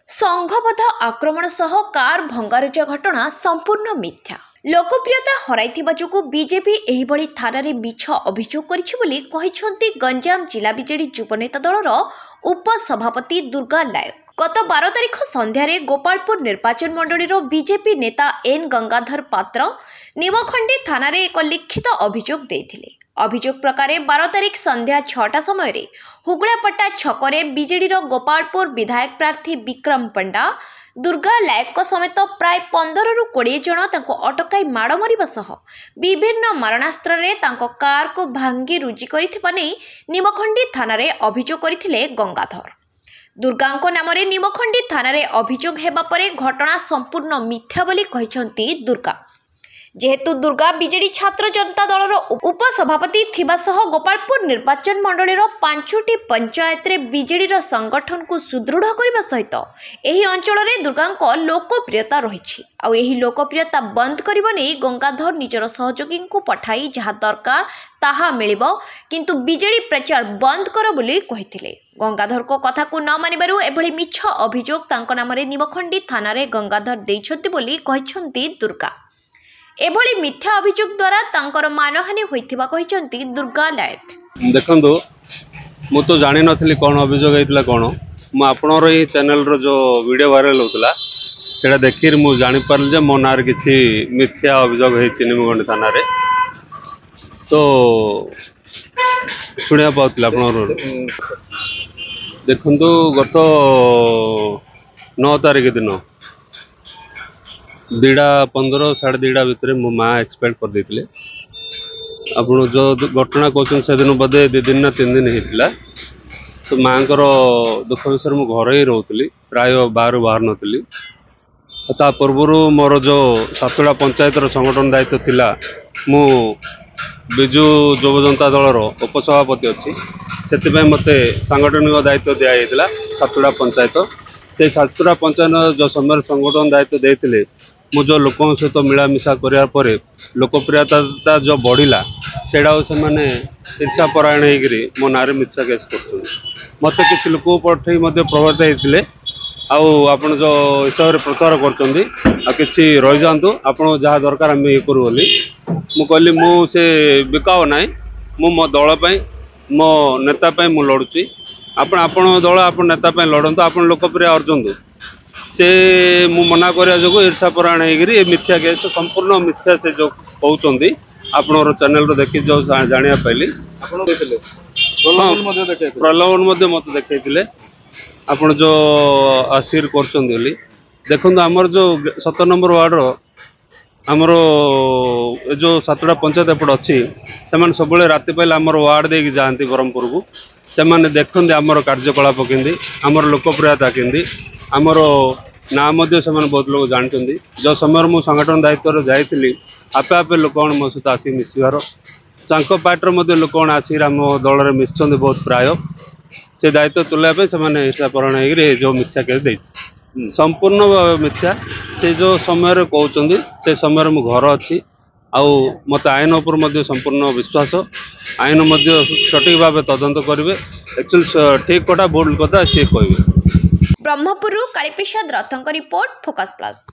संघबद्ध आक्रमण सह कार भंगारुजा घटना संपूर्ण मिथ्या। लोकप्रियता हराइथिबा जोगु बीजेपी एहिभଳି थानारे मिछ अभियोग करिछि बोली कहिसंती गंजाम जिला बीजेडी युवनेता दलर उपसभापति दुर्गा नायक। गत 12 तारिख संध्यारे गोपालपुर निर्वाचन मंडलीर बीजेपी नेता एन गंगाधर पात्र निमखंडी थानारे एक लिखित अभियोग देथिले। अभियोग प्रकार 12 तारिख संध्या 6टा समय हुगुलापट्टा छकरे बीजेडी गोपालपुर विधायक प्रार्थी विक्रम पंडा दुर्गा नायक समेत प्राय 15 ରୁ 20 जन अटकाई माड़ मरिबा सह विभिन्न मारणास्त्र रे तांको कार को भांगी रुजी करिथिबा नै निमखंडी थानारे अभियोग करिथिले गंगाधर। दुर्गांको नामरे निमखंडी थानारे अभियोग हेबा परे घटना संपूर्ण मिथ्या बोली कहिसंती दुर्गा। जेहेतु दुर्गा बीजेडी छात्र जनता दलर उपसभापति थिबा सह गोपालपुर निर्वाचन मंडलीर 5टी पंचायत रे बीजेडी संगठन को सुदृढ़ करने सहित एही अंचल रे दुर्गांको लोकप्रियता रही। आ एही लोकप्रियता बंद करिबो नै गंगाधर निजर सहयोगी को पठाई जहा दरकार ताहा मिलिबो, किंतु बीजेडी प्रचार बंद कर बोली कहिथिले। गंगाधर को कथा को न मानिबारु एभली मिछ अभियोग तांको नामरे निमखंडी थानारे गंगाधर देइछंती बोली कहिसंती दुर्गा। एभली मिथ्या अभियोग द्वारा तांकर मानहानि होइथिबा कहिसंती दुर्गा नायक। देखंदो मु तो जानि नथली कोन अभियोग हेतला कोन मु आपनर ए चैनल रो जो वीडियो वायरल होतला सेडा देखिर मु जानि परल जे मो नार किछि मिथ्या अभियोग हेछि निमखंडी थाना रे। तो सुनिया पाउतला आपनर देखंदो गत 9 तारिख दिन 2:15 साढ़े 2:30 भितर मो माँ एक्सपायर कर देते। आप जो घटना कहते से दिन बोधे 2 दिन ना 3 दिन होता। तो माँ को दुख विषय मुझे घर ही रोली प्राय बाहर नी। ता पूर्व मोर जो सातुड़ा पंचायत संगठन दायित्व थिला मु विजु युव जनता दलर उपसभापति अच्छी से मत सांगठनिक दायित्व दिया सातुड़ा पंचायत। से सातुड़ा पंचायत जो समय संगठन दायित्व देते मु जो लोकों सहित मिलामिशा करार पर लोकप्रियता जो बढ़ला सेटा से मैंने ईर्षा परायण होकर मो ना मिथ्या केस कर मत कि लोक पठे प्रभावित होते। आप जो हिसाब से प्रचार कर रही जातु आप जहाँ दरकार आम ये करूँ बोली मु कहली मुझे बिकाओ ना मु मो दल मो नेता मु लड़ुची आपण दल आप नेता लड़तु आप लोकप्रिय अर्जुन से मु मना करा जो ईर्षा परायण होकर मिथ्या केस संपूर्ण मिथ्या से जो कहते आप चैनल देखी जो जाना पाइली प्रलोभन मत देखते आप जो आशीर कर देखो आमर जो 17 नंबर वार्ड आमर जो सातुड़ा पंचायत एपट अच्छी से सब राति पाइले आमर वार्ड दे जाती ब्रह्मपुर को से देखते आमर कार्यकलाप केंदी आमर लोकप्रियता केंदी आमर ना से बहुत लोग जानते। जो समय मु संगठन दायित्व जाइली आपे आपे लोक मो सहित आसी मिसबार पार्टर लोक आसिक आम दल में मिशन बहुत प्राय से दायित्व तुलाइबे से ईर्षा परायण होकर जो मिथ्या केस दे संपूर्ण मिथ्या। से जो समय कहते से समय मु घर अच्छी आउ मत आईन उपर संपूर्ण विश्वास आईन सठिक भाव तदंत करेंगे एक्चुअली ठीक कटा भूल कथा सी कह। ब्रह्मपुर कालीप्रसाद रथंक रिपोर्ट फोकस प्लस।